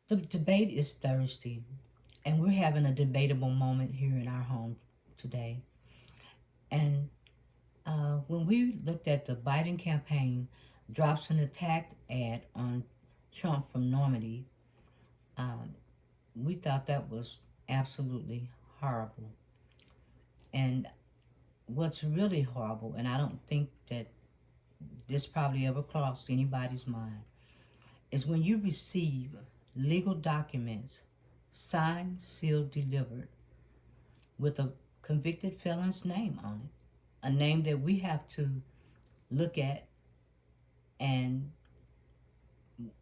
The debate is Thursday, and we're having a debatable moment here in our home today. And when we looked at the Biden campaign drops an attack ad on Trump from Normandy, um, we thought that was absolutely horrible. And what's really horrible, and I don't think that this probably ever crossed anybody's mind, is when you receive legal documents signed, sealed, delivered with a convicted felon's name on it, a name that we have to look at, and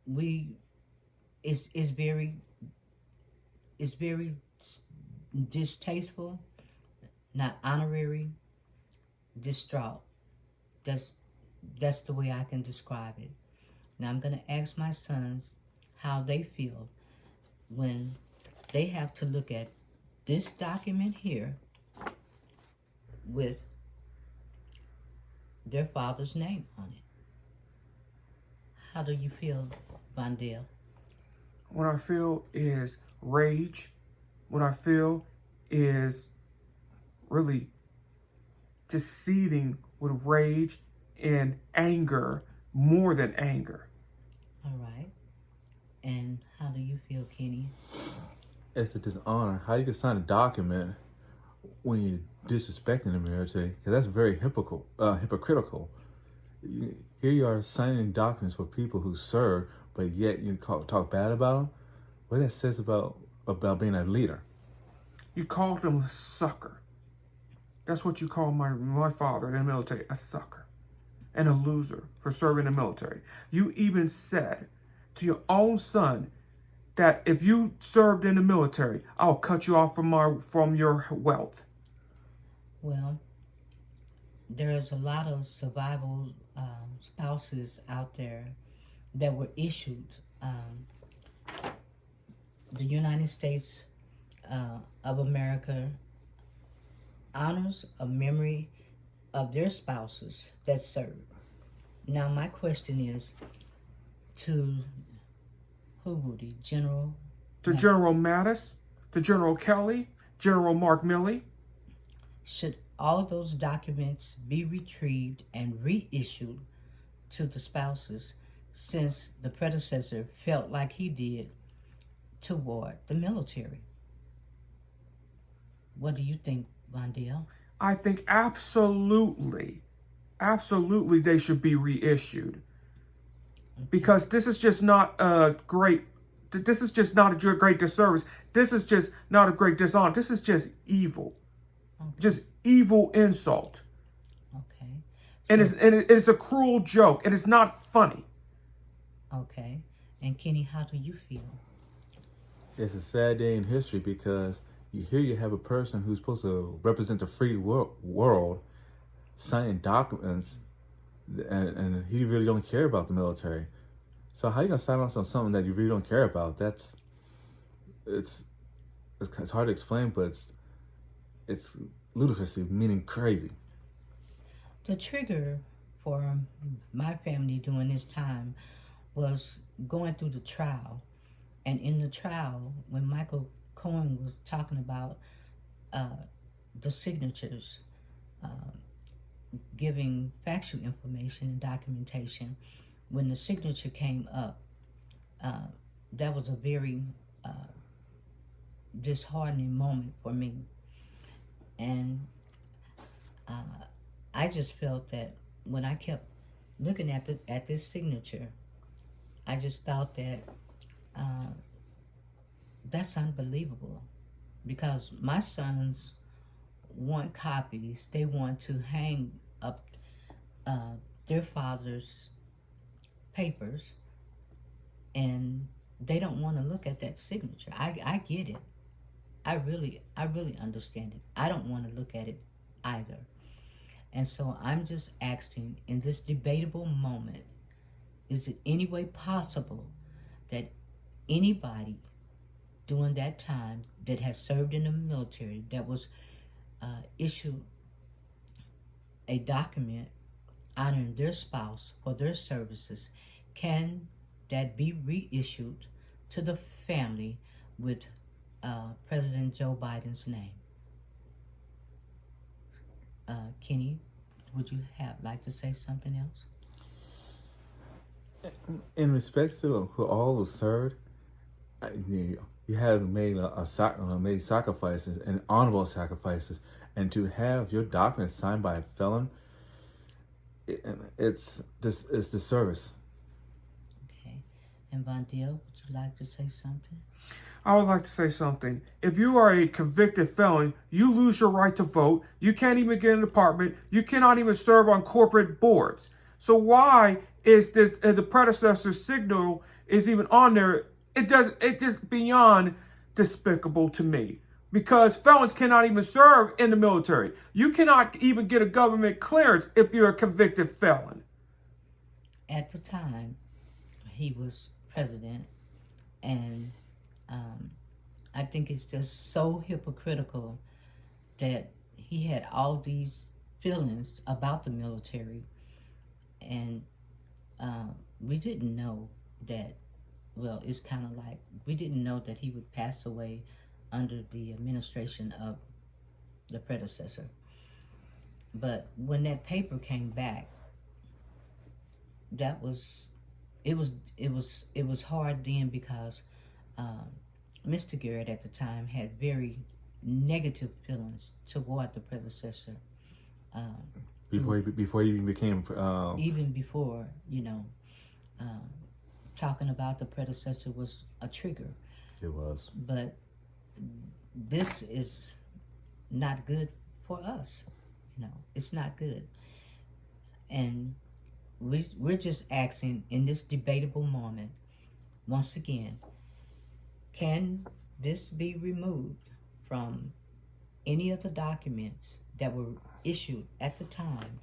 we is very distasteful, not honorary, distraught. That's that's the way I can describe it. Now I'm gonna ask my sons how they feel when they have to look at this document here with their father's name on it. How do you feel, Vondale? What I feel is rage. What I feel is really just seething with rage and anger, more than anger. All right. And how do you feel, Kenny? It's a dishonor. How you can sign a document when you're disrespecting the military? Because that's very hypocritical. Here you are signing documents for people who serve, but yet you talk bad about them. What that says about being a leader? You called him a sucker. That's what you call my father in the military, a sucker and a loser for serving in the military. You even said to your own son that if you served in the military, I'll cut you off from your wealth. Well, there's a lot of survival spouses out there that were issued. The United States of America honors a memory of their spouses that served. Now, my question is to who, Woody? General? To General Mattis, to General Kelly, General Mark Millie. Should all of those documents be retrieved and reissued to the spouses since the predecessor felt like he did toward the military? What do you think, Vondale? I think absolutely they should be reissued. Because this is just not a great disservice. This is just not a great dishonor. This is just evil. Okay. Just evil insult. Okay. And it's a cruel joke. And it's not funny. Okay. And Kenny, how do you feel? It's a sad day in history because you have a person who's supposed to represent the free world signing documents, and he really don't care about the military. So how you gonna sign off on something that you really don't care about? It's hard to explain, but it's ludicrously, meaning crazy. The trigger for my family during this time was going through the trial. And in the trial, when Michael Cohen was talking about the signatures, giving factual information and documentation, when the signature came up, that was a very disheartening moment for me. And I just felt that when I kept looking at this signature, I just thought that that's unbelievable, because my sons want copies. They want to hang up their father's papers, and they don't want to look at that signature. I get it. I really understand it. I don't want to look at it either. And so I'm just asking, in this debatable moment, is it any way possible that anybody during that time that has served in the military, that was issued a document honoring their spouse for their services, can that be reissued to the family with President Joe Biden's name. Kenny, would you like to say something else? In respect to who all was served, you have made made sacrifices and honorable sacrifices, and to have your documents signed by a felon, it's the service. Okay. And Von Dale, would you like to say something? I would like to say something. If you are a convicted felon, you lose your right to vote. You can't even get an apartment. You cannot even serve on corporate boards. So why is this the predecessor signal is even on there? It's just beyond despicable to me. Because felons cannot even serve in the military. You cannot even get a government clearance if you're a convicted felon. At the time, he was president, and I think it's just so hypocritical that he had all these feelings about the military, and we didn't know that. Well, it's kind of like we didn't know that he would pass away under the administration of the predecessor. But when that paper came back, it was hard then, because Mr. Garrett at the time had very negative feelings toward the predecessor. Before he even became Even before, talking about the predecessor was a trigger. It was. But this is not good for us. It's not good. And we're just asking in this debatable moment, once again, can this be removed from any of the documents that were issued at the time?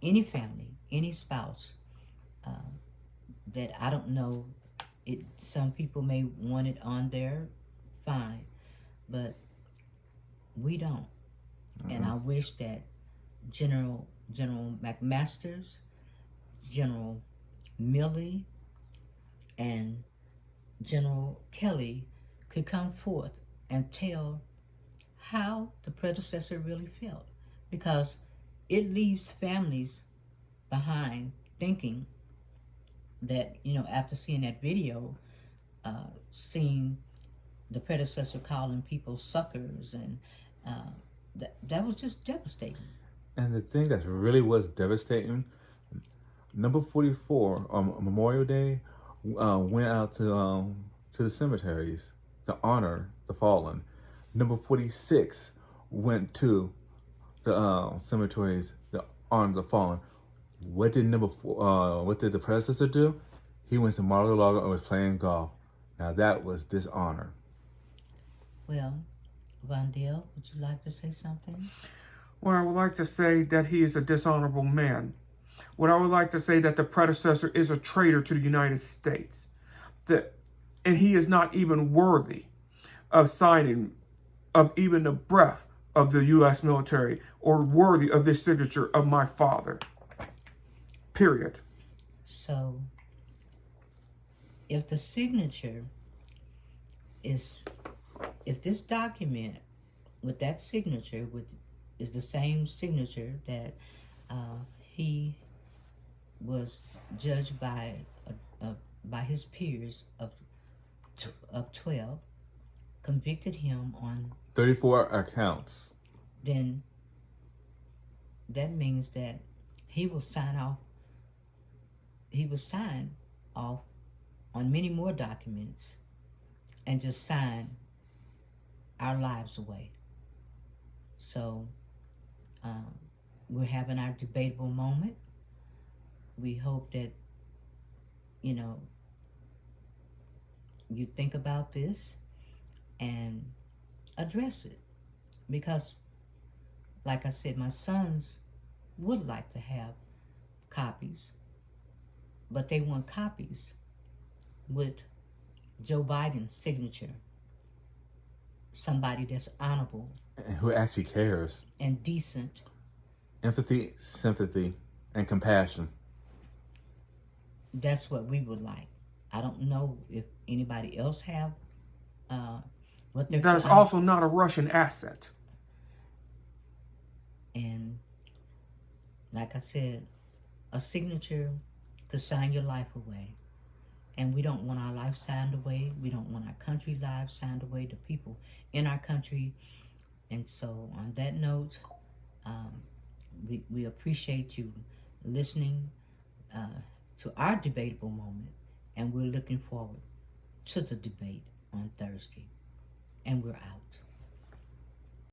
Any family, any spouse, that I don't know, some people may want it on there, fine, but we don't. And I wish that General McMasters, General Millie, and General Kelly could come forth and tell how the predecessor really felt, because it leaves families behind thinking that, after seeing that video, seeing the predecessor calling people suckers, and that was just devastating. And the thing that really was devastating, number 44 on Memorial Day went out to the cemeteries to honor the fallen. Number 46 went to the cemeteries to honor the fallen. What did the predecessor do? He went to Mar-a-Lago and was playing golf. Now that was dishonor. Well, Von Dale, would you like to say something? Well, I would like to say that he is a dishonorable man. What I would like to say that the predecessor is a traitor to the United States. And he is not even worthy of signing of even the breath of the U.S. military, or worthy of this signature of my father. Period. So, if the signature if this document with that signature is the same signature that he was judged by his peers of 12, convicted him on 34 accounts, then that means that he will sign off. He will sign off on many more documents and just sign our lives away. So we're having our debatable moment. We hope that, you think about this and address it. Because, like I said, my sons would like to have copies, but they want copies with Joe Biden's signature. Somebody that's honorable. and who actually cares. And decent. Empathy, sympathy, and compassion. That's what we would like. I don't know if anybody else have what they're That is also not a Russian asset. And like I said, a signature could sign your life away. And we don't want our life signed away. We don't want our country lives signed away, the people in our country. And so on that note, we appreciate you listening to our debatable moment. And we're looking forward to the debate on Thursday. And we're out.